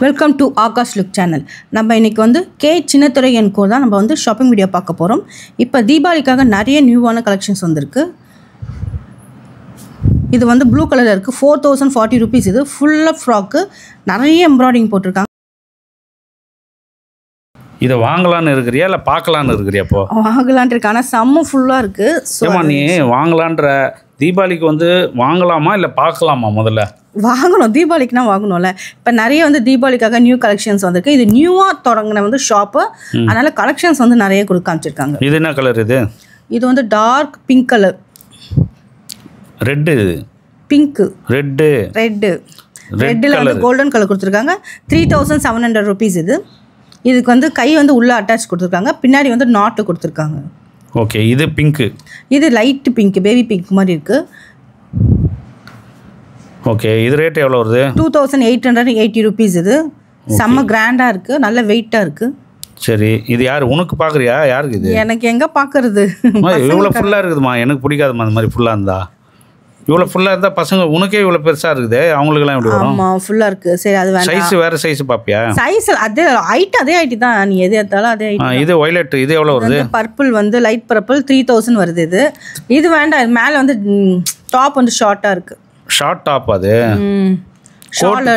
Welcome to Akash look channel. நம்ம இன்றைக்கி வந்து கே சின்னத்துரை என் கோ தான் நம்ம வந்து ஷாப்பிங் வீடியோ பார்க்க போகிறோம். இப்போ தீபாவளிக்காக நிறைய நியூவான கலெக்ஷன்ஸ் வந்திருக்கு. இது வந்து ப்ளூ கலரில் இருக்குது. 4040 rupees. இது ஃபுல்லாக ஃப்ராக்கு, நிறைய எம்ப்ராய்டிங் போட்டிருக்காங்க. இதை வாங்கலான்னு இருக்கிறியா இல்லை பார்க்கலான்னு இருக்கிறியா? இப்போ வாங்கலான் இருக்கு, ஆனால் செம்ம ஃபுல்லாக இருக்குது. நீ வாங்கலான்ற தீபாவளிக்கு வந்து வாங்கலாமா இல்லை பார்க்கலாமா? முதல்ல வாங்கணும், தீபாவளிக்குனா வாங்கணும்ல. இப்போ நிறைய வந்து தீபாவளிக்காக நியூ கலெக்ஷன்ஸ் வந்திருக்கு. இது நியூவாக தொடங்கின வந்து ஷாப்பு, அதனால் கலெக்ஷன்ஸ் வந்து நிறைய கொடுக்க காமிச்சிருக்காங்க. இது என்ன கலர்? இது வந்து dark pink colour. Red, pink, ரெட்டில் வந்து கோல்டன் கலர் கொடுத்துருக்காங்க. 3700 rupees. இதுக்கு வந்து கை வந்து உள்ளே அட்டாச் கொடுத்துருக்காங்க, பின்னாடி வந்து நாட்டு கொடுத்துருக்காங்க. ஓகே, இது பிங்க்கு. இது லைட் பிங்க், பேபி பிங்க் மாதிரி இருக்குது. ஓகே, இது ரேட் எவ்வளோ வருது? 2880 rupees. இது செம்ம கிராண்டாக இருக்குது, நல்ல வெயிட்டாக இருக்குது. சரி, இது யார் உனக்கு பார்க்குறியா? யாருக்கு இது? எனக்கு எங்கே பார்க்குறது, இவ்வளோ ஃபுல்லாக இருக்குதுமா. எனக்கு பிடிக்காதுமா அந்த மாதிரி ஃபுல்லாக இருந்தா. இவ்வளோ ஃபுல்லாக இருந்தால் பசங்க உனக்கே இவ்வளோ பெருசாக இருக்குது, அவங்களுக்குலாம் எப்படி வரும்? ஆமாம், ஃபுல்லாக இருக்குது. சரி, அது வேண்டாம். சைஸ் வேறு சைஸ் பார்ப்பியா? சைஸ் அதே ஹைட், அதே ஹைட் தான். நீ எது எடுத்தாலும் அதே ஹைட். இது ஒய்லெட், இது எவ்வளோ வருது? பர்பிள் வந்து லைட் பர்பிள் 3000 வருது. இது வேண்டாம். மேலே வந்து டாப் வந்து ஷார்ட்டாக இருக்குது. Short top. அது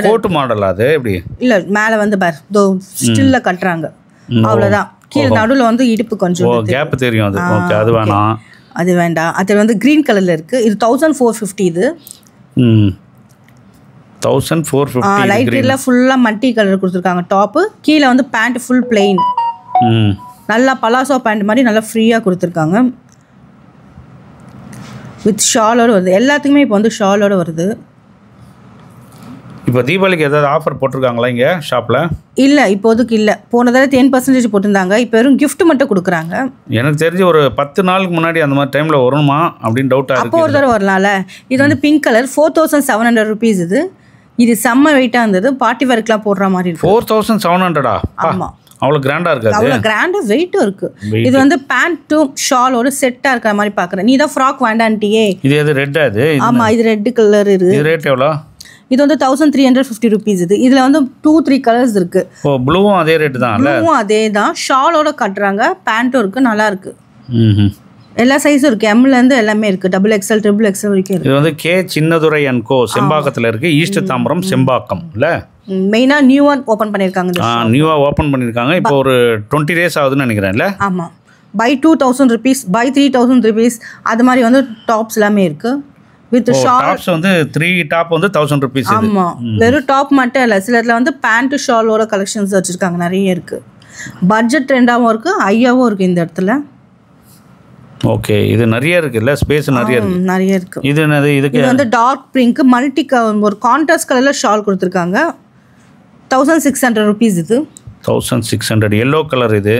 கோட் மாடல். அது எப்படி? இல்லை, மேலே வந்து ஸ்டில்ல கட்டுறாங்க, அவ்வளோதான். கீழே நடுவில் வந்து இடுப்பு கொஞ்சம் கேப் தெரியும். அது ஓகே, அது வேணாம். அது வேண்டாம். அது வந்து க்ரீன் கலரில் இருக்குது. இது 1450. இது 1450. லைட் க்ரீனில் ஃபுல்லாக மல்டி கலர் கொடுத்துருக்காங்க. டாப்பு கீழே வந்து பேண்ட் ஃபுல் பிளெயின், நல்லா பலாசோ பேண்ட் மாதிரி நல்லா ஃப்ரீயாக கொடுத்துருக்காங்க. வித் ஷாலோடு வருது. எல்லாத்துக்குமே இப்போ வந்து ஷாலோடு வருது. இப்போ தீபாவளிக்கு ஏதாவது ஆஃபர் போட்டிருக்காங்களா இங்கே ஷாப்பில்? இல்லை, இப்போதுக்கு இல்லை. போன தடவை 10% போட்டிருந்தாங்க. இப்போ வெறும் கிஃப்ட் மட்டும் கொடுக்குறாங்க. எனக்கு தெரிஞ்சு ஒரு 10 நாளுக்கு முன்னாடி அந்த மாதிரி டைமில் வருமா அப்படின்னு டவுட்டாக இருக்குது. அப்போ ஒரு தடவை வரலாம்ல. இது வந்து பிங்க் கலர், 4700 rupees. இது செம்ம வெயிட்டாக இருந்தது. பார்ட்டி வேர்க்கெலாம் போடுற மாதிரி இருக்குது. 4700? ஆமாம், அவ்வளோ கிராண்டாக இருக்காது. அவ்வளோ கிராண்டாக வெயிட்டும் இருக்குது. இது வந்து பேண்ட்டும் ஷாலோட செட்டாக இருக்கிற மாதிரி பார்க்குறேன். நீ தான் ஃப்ராக் வேண்டான்ட்டியே. இது எது ரெட்டா? இது ஆமாம், இது ரெட் கலர். இது ரேட் எவ்வளோ? இது வந்து 1350 rupees. இதில் வந்து 2-3 கலர்ஸ் இருக்குது. ஓ, ப்ளூவும் அதே ரேட்டு தான்? ப்ளூவும் அதே தான். ஷாலோட கட்டுறாங்க, பேண்ட்டும் இருக்குது, நல்லா இருக்குது. எல்லா சைஸும் இருக்குது. எம்லேருந்து எல்லாமே இருக்குது. XXL, XXL வரைக்கும் இருக்குது. இது வந்து கே சின்னதுரை அண்ட் கோ, செம்பாக்கத்தில் இருக்குது. ஈஸ்ட் தாம்பரம், செம்பாக்கம். இல்லை, மெயினாக நியூவாக ஓப்பன் பண்ணியிருக்காங்க. நியூவாக ஓப்பன் பண்ணியிருக்காங்க. இப்போ ஒரு 20 days ஆகுதுன்னு நினைக்கிறேன். இல்லை, ஆமாம். பை 2000 rupees, பை 3000 rupees, அது மாதிரி வந்து டாப்ஸ் எல்லாமே இருக்குது. வித் ஷார்ட்ஸ் வந்து 3 டாப் வந்து 1000 rupees. ஆமாம், வெறும் டாப் மட்டும் இல்லை. சில இடத்துல வந்து பேண்ட் ஷாலோட கலெக்ஷன்ஸ் வச்சுருக்காங்க, நிறைய இருக்குது. பட்ஜெட் ட்ரெண்டாகவும் இருக்குது, ஹையாகவும் இருக்குது இந்த இடத்துல. ஓகே, இது நிறைய இருக்குல்ல, ஸ்பேஸ் நிறைய இருக்குது. இது என்னது? இது வந்து டார்க் பிங்க் மல்டி ஒரு கான்ட்ராஸ்ட் கலரில் ஷால் கொடுத்துருக்காங்க. 1600 rupees. இது 1600. Yellow colour. இது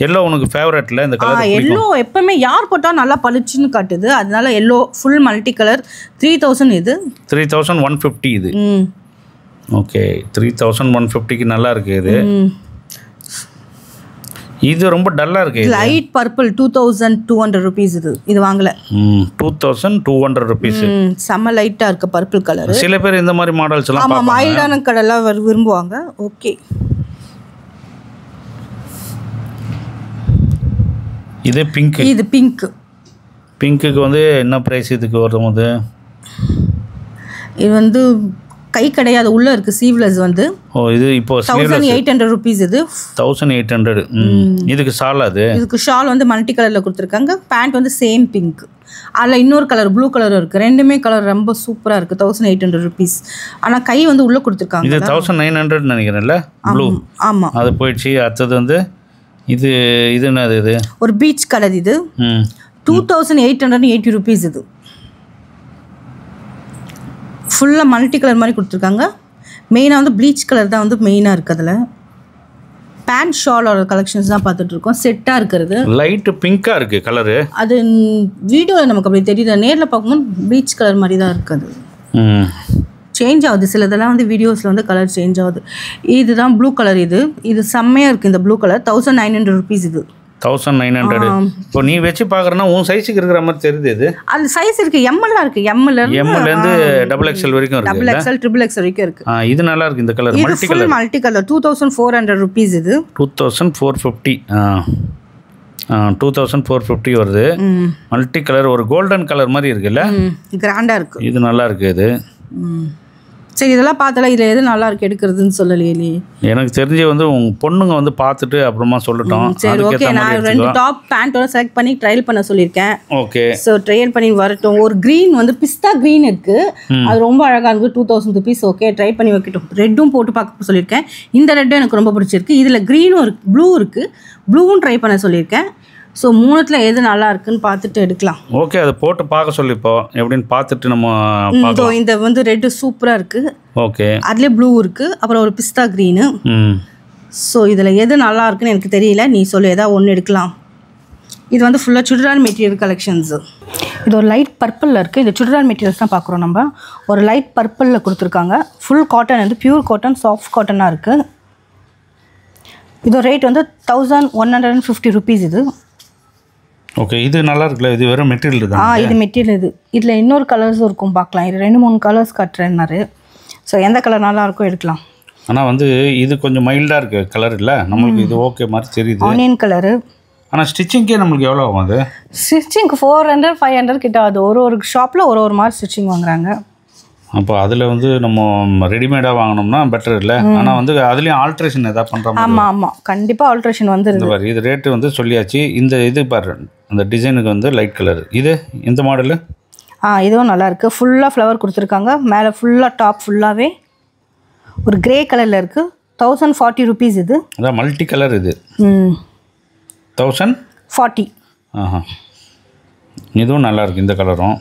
எல்லோ உனக்கு ஃபேவரட்ல? இந்த கலர் எல்லோ எப்பவுமே யார் போட்டால் நல்லா பளிச்சுன்னு காட்டுது, அதனால எல்லோ ஃபுல் மல்டி கலர். 3000. இது 3150. இது ஓகே, 3150க்கு நல்லா இருக்கு. இது ரொம்ப டல்லாக இருக்குது. Light purple 2200 rupees. இது வாங்கலை. 2200 rupees. செம்ம லைட்டாக இருக்குது பர்பிள் கலர். சில பேர் இந்த மாதிரி மாடல்ஸ் எல்லாம் ஆமாம், மைல்டான கடைலாம் விரும்புவாங்க. ஓகே, இது பிங்க். இது பிங்க்குக்கு வந்து என்ன ப்ரைஸ் இதுக்கு வரும்போது? இது வந்து கை கிடையாது, உள்ளே இருக்குது சீவ்லெஸ் வந்து. இது இப்போ 1800 rupees. இது 1800. இதுக்கு ஷால்? இதுக்கு ஷால் வந்து மல்டி கலரில் கொடுத்துருக்காங்க. பேண்ட் வந்து சேம் பிங்க், அதில் இன்னொரு கலர் ப்ளூ கலரும் இருக்குது. ரெண்டுமே கலர் ரொம்ப சூப்பராக இருக்குது. 1800 rupees. ஆனால் கை வந்து உள்ளே கொடுத்துருக்காங்க. இது 1900 நினைக்கிறேன்ல, ப்ளூ. ஆமாம், அது போயிடுச்சு. அடுத்தது வந்து இது என்னது? இது ஒரு பீச் கலர். இது 2880 rupees. இது ஃபுல்லாக மல்டி கலர் மாதிரி கொடுத்துருக்காங்க. மெயினாக வந்து ப்ளீச் கலர் தான் வந்து மெயினாக இருக்குது. அதில் பேண்ட் ஷாலோட கலெக்ஷன்ஸ் தான் பார்த்துட்ருக்கோம். செட்டாக இருக்கிறது லைட்டு பிங்காக இருக்குது கலரு. அது வீடியோவில் நமக்கு அப்படி தெரியுது, நேரில் பார்க்கும்போது ப்ளீச் கலர் மாதிரி தான் இருக்குது. சேஞ்ச் ஆகுது சிலதெல்லாம் வந்து வீடியோஸில் வந்து கலர் சேஞ்ச் ஆகுது. இதுதான் ப்ளூ கலர். இது செம்மையாக இருக்குது இந்த ப்ளூ கலர். 1900 rupees. இது 1900. இப்போ நீ வச்சு பார்க்குறேன்னா உன் சைஸுக்கு இருக்கிற மாதிரி தெரியுது. இது அந்த சைஸ் இருக்குது, எம்எல்லாம் இருக்குது, எம்எல்லேருந்து XXL வரைக்கும் இருக்குது, XXL XXL வரைக்கும் இருக்குது. இது நல்லா இருக்குது இந்த கலர், மல்டி கலர். 2400 rupees இது. 2450. 2450 வருது. மல்டி கலர், ஒரு கோல்டன் கலர் மாதிரி இருக்குல்ல, கிராண்டாக இருக்குது. இது நல்லா இருக்குது இது. சரி, இதெல்லாம் பார்த்தால இதில் எது நல்லா இருக்கு எடுக்கிறதுன்னு சொல்லலையே. எனக்கு தெரிஞ்சு வந்து உங்கள் பொண்ணுங்க வந்து பார்த்துட்டு அப்புறமா சொல்லட்டும். சரி, ஓகே. நான் 2 டாப் பேண்ட்டோட செலக்ட் பண்ணி ட்ரையல் பண்ண சொல்லியிருக்கேன். ஓகே, ஸோ ட்ரையல் பண்ணி வரட்டும். ஒரு க்ரீன் வந்து பிஸ்தா க்ரீன் இருக்குது, அது ரொம்ப அழகாக இருக்குது. 2000 rupees. ஓகே, ட்ரை பண்ணி வைக்கட்டும். ரெட்டும் போட்டு பார்க்க சொல்லியிருக்கேன். இந்த ரெட்டும் எனக்கு ரொம்ப பிடிச்சிருக்கு. இதில் க்ரீனும் இருக்குது, ப்ளூ இருக்குது, ப்ளூவும் ட்ரை பண்ண சொல்லியிருக்கேன். ஸோ 3த்துல எது நல்லா இருக்குன்னு பார்த்துட்டு எடுக்கலாம். ஓகே, அதை போட்டு பார்க்க சொல்லிப்போ எப்படின்னு பார்த்துட்டு நம்ம இந்த வந்து ரெட்டு சூப்பராக இருக்குது. ஓகே, அதுலேயே ப்ளூ இருக்குது, அப்புறம் ஒரு பிஸ்தா க்ரீனு. ஸோ இதில் எது நல்லா இருக்குன்னு எனக்கு தெரியல, நீ சொல்லு, ஏதாவது ஒன்று எடுக்கலாம். இது வந்து ஃபுல்லாக சுடிதார் மெட்டீரியல் கலெக்ஷன்ஸு. இது ஒரு லைட் பர்பிளில் இருக்குது. இந்த சுடிதார் மெட்டீரியல்ஸ் தான் பார்க்குறோம் நம்ம. ஒரு லைட் பர்பிளில் கொடுத்துருக்காங்க. ஃபுல் காட்டன் வந்து பியூர் காட்டன், சாஃப்ட் காட்டனாக இருக்குது. இதோட ரேட் வந்து 1150 rupees இது. ஓகே, இது நல்லா இருக்குல்ல, இது வெறும் மெட்டீரியல் தான். இது மெட்டீரியல். இதில் இன்னொரு கலர்ஸும் இருக்கும், பார்க்கலாம். இது 2-3 கலர்ஸ் காட்டுறேன்னாரு. ஸோ எந்த கலர் நல்லா இருக்கோ எடுக்கலாம். ஆனால் வந்து இது கொஞ்சம் மைல்டாக இருக்குது கலர், இல்லை நம்மளுக்கு இது ஓகே மாதிரி தெரியுது. Onion colour. ஆனால் ஸ்டிச்சிங்கே நம்மளுக்கு எவ்வளோ ஆகும்? அது ஸ்டிச்சிங்க்கு 400-500 கிட்ட ஆகுது. ஒரு ஷாப்பில் ஒரு மாதிரி ஸ்டிச்சிங் வாங்குறாங்க. அப்போ அதில் வந்து நம்ம ரெடிமேடாக வாங்கினோம்னா பெட்டர் இல்லை. ஆனால் வந்து அதுலேயும் ஆல்ட்ரேஷன் எதாவது பண்ணுற மாதிரி. ஆமாம், கண்டிப்பாக ஆல்ட்ரேஷன் வந்து இந்த பாரு, இது ரேட்டு வந்து சொல்லியாச்சு. இந்த இது பாரு, அந்த டிசைனுக்கு வந்து லைட் கலர். இது எந்த மாடலு? இதுவும் நல்லாயிருக்கு. ஃபுல்லாக ஃப்ளவர் கொடுத்துருக்காங்க. மேலே ஃபுல்லாக டாப் ஃபுல்லாகவே ஒரு கிரே கலரில் இருக்குது. 1040 rupees இது. அதான் மல்டி கலர் இது. 1040. இதுவும் நல்லாயிருக்கு இந்த கலரும்.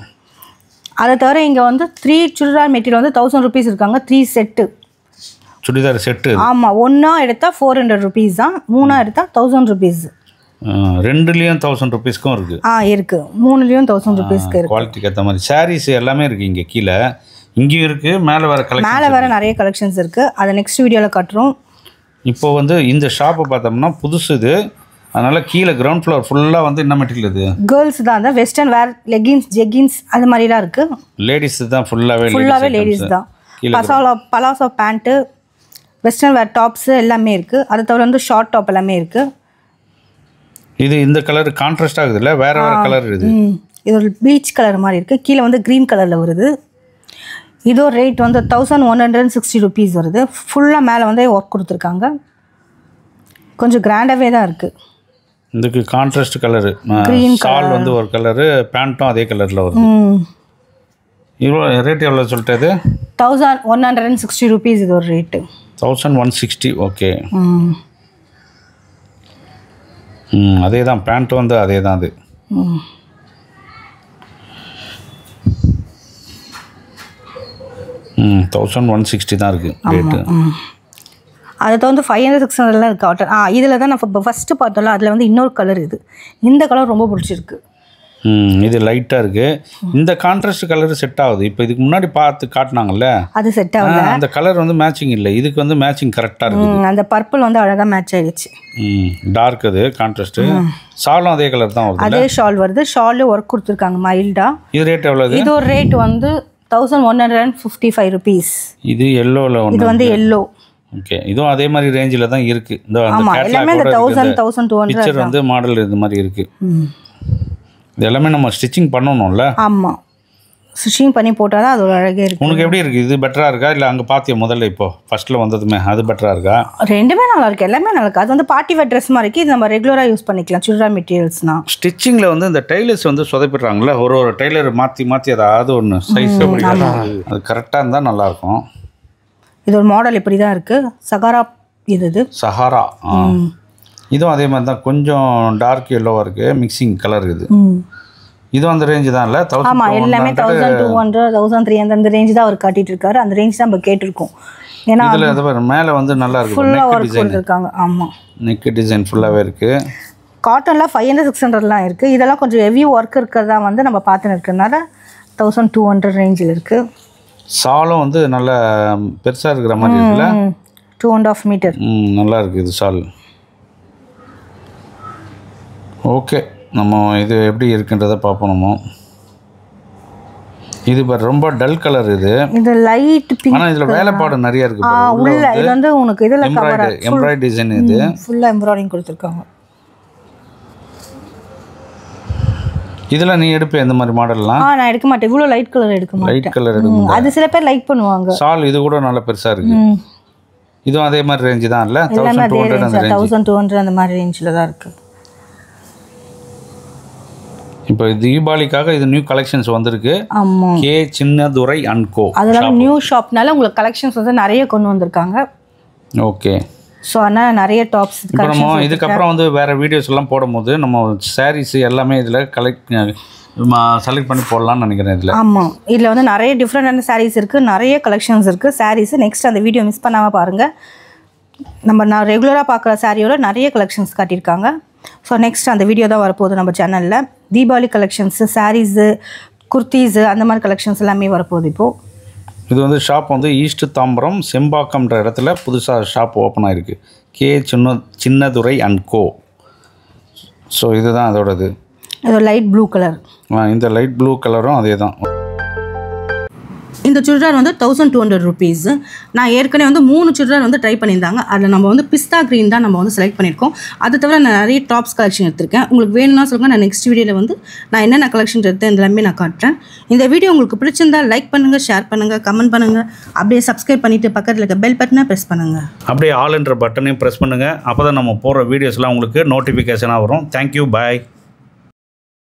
அதை தவிர இங்கே வந்து 3 சுடிதார் மெட்டீரியல் வந்து 1000 rupees இருக்காங்க. 3 செட்டு சுடிதார் செட்டு. ஆமாம், ஒன்றா எடுத்தால் 400 rupees தான், 3 எடுத்தால் 1000 rupees. 2லேயும் 1000 rupeesக்கும் இருக்குது. இருக்குது. 3லேயும் 1000 rupeesக்கு இருக்குது. குவாலிட்டிக்கு ஏற்ற மாதிரி சாரீஸ் எல்லாமே இருக்குது இங்கே. கீழே இங்கேயும் இருக்குது, மேலே வேறு கலெக்ஷன், மேலே வேறு நிறைய கலெக்ஷன்ஸ் இருக்குது. அதை நெக்ஸ்ட் வீடியோவில் காட்டுறோம். இப்போ வந்து இந்த ஷாப்பை பார்த்தோம்னா புதுசு இது, அதனால் கீழே கிரவுண்ட் ஃப்ளோர் ஃபுல்லாக வந்து என்ன மெட்டீரியல் இது? கேர்ள்ஸ் தான். அந்த வெஸ்டர்ன் வேர், லெகின்ஸ், ஜெகின்ஸ் அது மாதிரிலாம் இருக்குது. லேடிஸ் தான் ஃபுல்லாகவே லேடிஸ் தான். பலாசோ பேண்ட்டு, வெஸ்டர்ன் வேர் டாப்ஸு எல்லாமே இருக்குது. அதை தவிர வந்து ஷார்ட் டாப் எல்லாமே இருக்குது. இது இந்த கலர் கான்ட்ராஸ்ட் ஆகுது இல்லை, வேறு கலர் இது. இது ஒரு பீச் கலர் மாதிரி இருக்குது. கீழே வந்து க்ரீன் கலரில் வருது. இதோ ரேட் வந்து 1160 rupees வருது. ஃபுல்லாக மேலே வந்து ஒர்க் கொடுத்துருக்காங்க. கொஞ்சம் கிராண்டாகவே தான் இருக்குது. இதுக்கு கான்ட்ராஸ்ட் கலரு, ஷால் வந்து ஒரு கலரு, பேண்ட்டும் அதே கலரில் வருது. இவ்வளோ ரேட் எவ்வளோ சொல்லிட்டது? 1160 rupees இது ஒரு ரேட்டு. 1160. ஓகே. அதே தான், பேண்ட்டு வந்து அதே தான். அது 1160 தான் இருக்குது ரேட்டு. அதை வந்து 500-600 இருக்குது காட்டன். இதில் தான் நான் இப்போ ஃபஸ்ட்டு பார்த்தோம்ல, அதில் வந்து இன்னொரு கலர் இது. இந்த கலர் ரொம்ப பிடிச்சிருக்கு. இது லைட்டாக இருக்குது. இந்த கான்ட்ராஸ்ட் கலர் செட் ஆகுது. இப்போ இதுக்கு முன்னாடி பார்த்து காட்டினாங்கல்ல, அது செட் ஆகுது. அந்த கலர் வந்து மேட்சிங் இல்லை, இதுக்கு வந்து மேட்சிங் கரெக்டாக இருக்குது. அந்த பர்பிள் வந்து அழகாக மேட்ச் ஆகிடுச்சு. டார்க் அது கான்ட்ராஸ்ட்டு. ஷாலும் அதே கலர் தான் வருது. அதே ஷால் வருது. ஷாலு ஒர்க் கொடுத்துருக்காங்க மைல்டாக. இது ரேட் எவ்வளோ? இது ஒரு ரேட் வந்து 1155 rupees. இது எல்லோவில் ஒன்று. இது வந்து எல்லோ. ஓகே, இதுவும் அதே மாதிரி ரேஞ்சில் தான் இருக்குது. இந்த எல்லாமே 1000-1200 பிக்சர் வந்து மாடல் இது மாதிரி இருக்குது. இது எல்லாமே நம்ம ஸ்டிச்சிங் பண்ணணும்ல. ஆமாம், ஸ்டிச்சிங் பண்ணி போட்டால் தான் அது ஒரு அழகே இருக்குது. உனக்கு எப்படி இருக்குது? இது பெட்டராக இருக்கா இல்லை அங்கே பார்த்தியா முதல்ல இப்போ ஃபஸ்ட்டில் வந்ததுமே அது பெட்டராக இருக்கா? ரெண்டுமே நல்லா இருக்குது, எல்லாமே நல்லா இருக்குது. அது வந்து பார்ட்டி வேர் ட்ரெஸ் மாதிரி இருக்குது. இது நம்ம ரெகுலராக யூஸ் பண்ணிக்கலாம். சுடிதார் மெட்டீரியல்ஸ்னால் ஸ்டிச்சிங்கில் வந்து இந்த டைலர்ஸ் வந்து சொதப்பிடுறாங்களே, ஒரு டைலர் மாற்றி அதாவது ஒன்று சைஸ் அது கரெக்டாக இருந்தால் நல்லாயிருக்கும். இது ஒரு மாடல் இப்படி தான் இருக்குது. சகாரா இது சஹாரா. இதுவும் அதே மாதிரி தான், கொஞ்சம் டார்க் எல்லோவாக இருக்குது, மிக்சிங் கலர் இது. இதுவும் அந்த ரேஞ்சு தான் இல்லை? ஆமாம், எல்லாமே 1200 1300 அந்த ரேஞ்சு தான் அவர் காட்டிகிட்டு இருக்காரு. அந்த ரேஞ்ச் தான் நம்ம கேட்டிருக்கோம். ஏன்னா இதில் மேலே வந்து நல்லா இருக்குது, ஃபுல்லாக ஒர்க் கொடுத்துருக்காங்க. ஆமாம், நெக் டிசைன் ஃபுல்லாகவே இருக்குது. காட்டனில் 500-600 இருக்குது. இதெல்லாம் கொஞ்சம் ஹெவி ஒர்க் இருக்கிறதா வந்து நம்ம பார்த்துன்னு இருக்கிறதுனால 1200 ரேஞ்சில் இருக்குது. ஷாலும் வந்து நல்லா பெருசாக இருக்கிற மாதிரி இருக்குல்ல, 2.5 மீட்டர். நல்லா இருக்குது இது ஷால். ஓகே, நம்ம இது எப்படி இருக்குன்றதை பார்ப்போம். நம்ம இது ரொம்ப டல் கலர். இது லைட் பிங்க். ஆனால் இதில் வேலைப்பாடு நிறைய இருக்குது. உள்ள இது வந்து உனக்கு இதில் எம்ப்ராய்டரி டிசைன். இது ஃபுல்லாக எம்ப்ராய்டிங் கொடுத்துருக்காங்க. இதில் நீ எடுப்பேன் இந்த மாதிரி மாடல்லாம்? நான் எடுக்க மாட்டேன். இவ்வளோ லைட் கலர் எடுக்க மாட்டேன். லைட் கலர் எடுக்க அது சில பேர் லைக் பண்ணுவாங்க. ஷால் இது கூட நல்ல பெருசாக இருக்குது. இதுவும் அதே மாதிரி ரேஞ்சு தான் இல்லை? 1200 அந்த மாதிரி ரேஞ்சில் தான் இருக்குது. இப்போ தீபாவளிக்காக இது நியூ கலெக்ஷன்ஸ் வந்திருக்கு. ஆமாம், கே சின்னதுரை அண்ட் கோ. அதெல்லாம் நியூ ஷாப்னால உங்களுக்கு கலெக்ஷன்ஸ் வந்து நிறைய கொண்டு வந்திருக்காங்க. ஓகே. ஸோ ஆனால் நிறைய டாப்ஸ். இப்போ நம்ம இதுக்கப்புறம் வந்து வேறு வீடியோஸ் எல்லாம் போடும்போது நம்ம சாரீஸ் எல்லாமே இதில் செலக்ட் பண்ணி போடலாம்னு நினைக்கிறேன் இதில். ஆமாம், இதில் வந்து நிறைய டிஃப்ரெண்டான சாரீஸ் இருக்குது, நிறைய கலெக்ஷன்ஸ் இருக்குது சாரீஸ். நெக்ஸ்ட் அந்த வீடியோ மிஸ் பண்ணாமல் பாருங்கள். நான் ரெகுலராக பார்க்குற சாரியோட நிறைய கலெக்ஷன்ஸ் காட்டியிருக்காங்க. ஸோ நெக்ஸ்ட் அந்த வீடியோ தான் வரப்போகுது நம்ம சேனலில். தீபாவளி கலெக்ஷன்ஸு, சாரீஸு, குர்த்தீஸு அந்த மாதிரி கலெக்ஷன்ஸ் எல்லாமே வரப்போகுது. இப்போது இது வந்து ஷாப் வந்து ஈஸ்ட் தாம்பரம் செம்பாக்கம்ன்ற இடத்துல புதுசாக ஷாப் ஓப்பன் ஆகிருக்கு. K Chinnadurai and co. So இதுதான் அதோடது. இது லைட் ப்ளூ கலர். இந்த லைட் ப்ளூ கலரும் அதே தான். இந்த சுடிதார் வந்து 1200 rupees. நான் ஏற்கனவே வந்து 3 சுடிதார் வந்து ட்ரை பண்ணியிருந்தாங்க. அதில் நம்ம வந்து பிஸ்தா க்ரீன் தான் நம்ம வந்து செலக்ட் பண்ணியிருக்கோம். அது தவிர நான் நிறைய டாப்ஸ் கலெக்ஷன் எடுத்திருக்கேன். உங்களுக்கு வேணும்னா சொல்லுங்கள், நான் நெக்ஸ்ட் வீடியோவில் வந்து நான் என்னென்ன கலெக்ஷன் எடுத்தேன் எல்லாமே நான் காட்டுறேன். இந்த வீடியோ உங்களுக்கு பிடிச்சிருந்தா லைக் பண்ணுங்கள், ஷேர் பண்ணுங்கள், கமெண்ட் பண்ணுங்கள். அப்படியே சப்ஸ்கிரைப் பண்ணிவிட்டு பக்கத்தில் இருக்க பெல் பட்டனை ப்ரெஸ் பண்ணுங்கள். அப்படியே ஆல் என்ற பட்டனையும் ப்ரெஸ் பண்ணுங்கள். அப்போ தான் நம்ம போகிற வீடியோஸ்லாம் உங்களுக்கு நோட்டிஃபிகேஷனாக வரும். தேங்க்யூ, பாய்.